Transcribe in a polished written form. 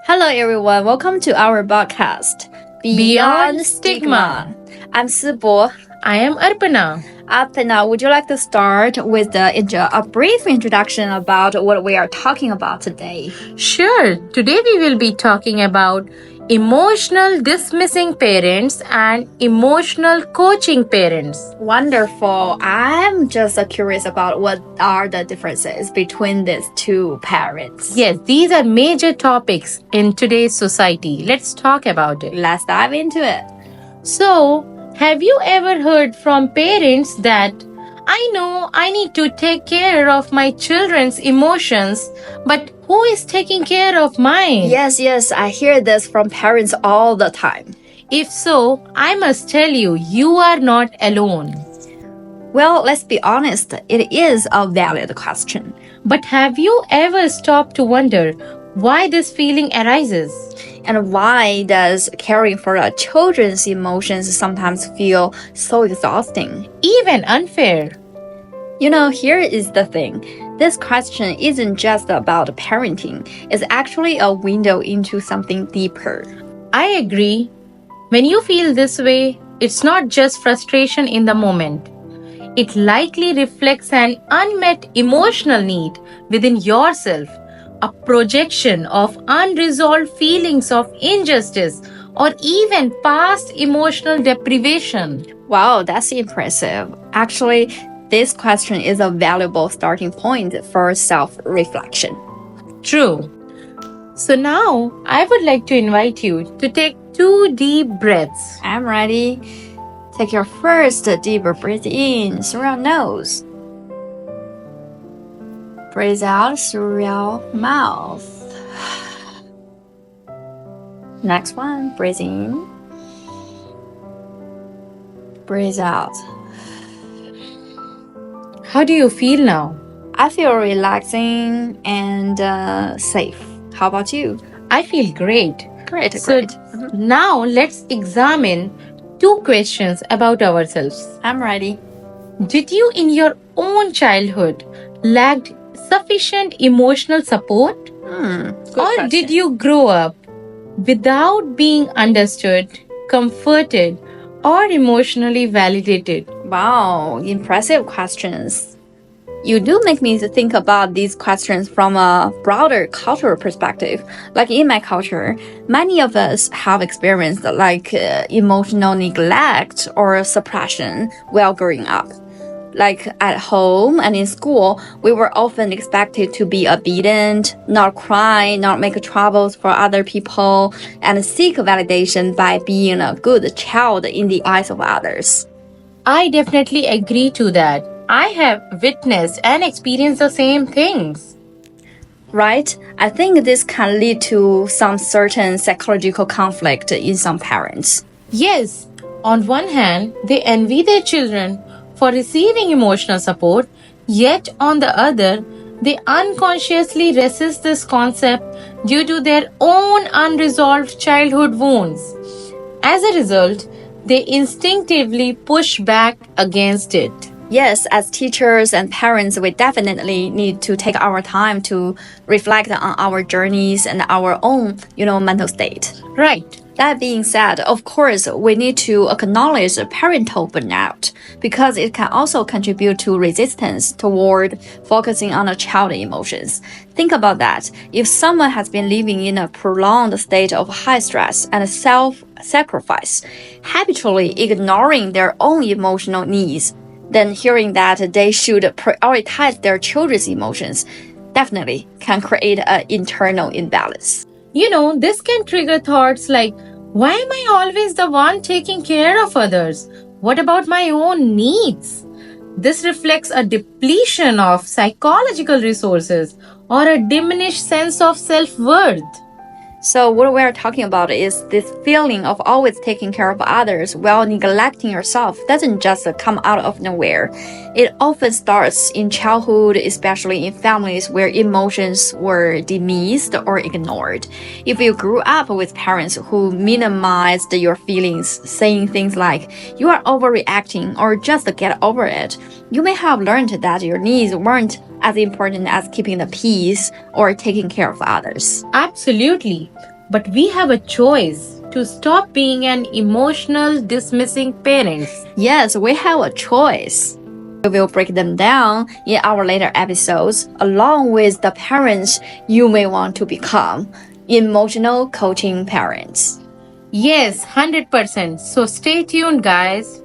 Hello, everyone. Welcome to our podcast, Beyond Stigma. I'm Sibo. I am Arpana. Arpana, would you like to start with a brief introduction about what we are talking about today? Sure, today we will be talking about emotional dismissing parents and emotional coaching parents. Wonderful. I'm just curious about what are the differences between these two parents. Yes, these are major topics in today's society. Let's talk about it. Let's dive into it. So, have you ever heard from parents that I know I need to take care of my children's emotions, but who is taking care of mine? Yes, I hear this from parents all the time. If so, I must tell you, you are not alone. Well, let's be honest, it is a valid question. But have you ever stopped to wonder why this feeling arises? And why does caring for our children's emotions sometimes feel so exhausting? Even unfair. Here is the thing. This question isn't just about parenting. It's actually a window into something deeper. I agree. When you feel this way, it's not just frustration in the moment. It likely reflects an unmet emotional need within yourself, a projection of unresolved feelings of injustice, or even past emotional deprivation. Wow, that's impressive. Actually, this question is a valuable starting point for self-reflection. True. So now, I would like to invite you to take 2 deep breaths. I'm ready. Take your first deeper breath in through your nose. Breathe out through your mouth. Next one, breathe in. Breathe out. How do you feel now? I feel relaxing and safe. How about you? I feel great. Great. Now let's examine 2 questions about ourselves. I'm ready. Did you in your own childhood lacked sufficient emotional support? Good Or question. did you grow up without being understood, comforted, or emotionally validated? Wow, impressive questions. You do make me think about these questions from a broader cultural perspective. Like in my culture, many of us have experienced emotional neglect or suppression while growing up. Like at home and in school, we were often expected to be obedient, not cry, not make troubles for other people, and seek validation by being a good child in the eyes of others. I definitely agree to that. I have witnessed and experienced the same things. Right? I think this can lead to some certain psychological conflict in some parents. Yes, on one hand, they envy their children for receiving emotional support, yet on the other, they unconsciously resist this concept due to their own unresolved childhood wounds. As a result, they instinctively push back against it. Yes, as teachers and parents, we definitely need to take our time to reflect on our journeys and our own, mental state. Right. That being said, of course, we need to acknowledge parental burnout because it can also contribute to resistance toward focusing on a child's emotions. Think about that. If someone has been living in a prolonged state of high stress and self-sacrifice, habitually ignoring their own emotional needs, then hearing that they should prioritize their children's emotions definitely can create an internal imbalance. This can trigger thoughts like, why am I always the one taking care of others? What about my own needs? This reflects a depletion of psychological resources or a diminished sense of self-worth. So what we are talking about is this feeling of always taking care of others while neglecting yourself doesn't just come out of nowhere. It often starts in childhood, especially in families where emotions were dismissed or ignored. If you grew up with parents who minimized your feelings, saying things like, "You are overreacting," or "just get over it," you may have learned that your needs weren't as important as keeping the peace or taking care of others. Absolutely. But we have a choice to stop being an emotional dismissing parents. Yes, we have a choice. We will break them down in our later episodes, along with the parents you may want to become emotional coaching parents. Yes, 100%. So stay tuned, guys.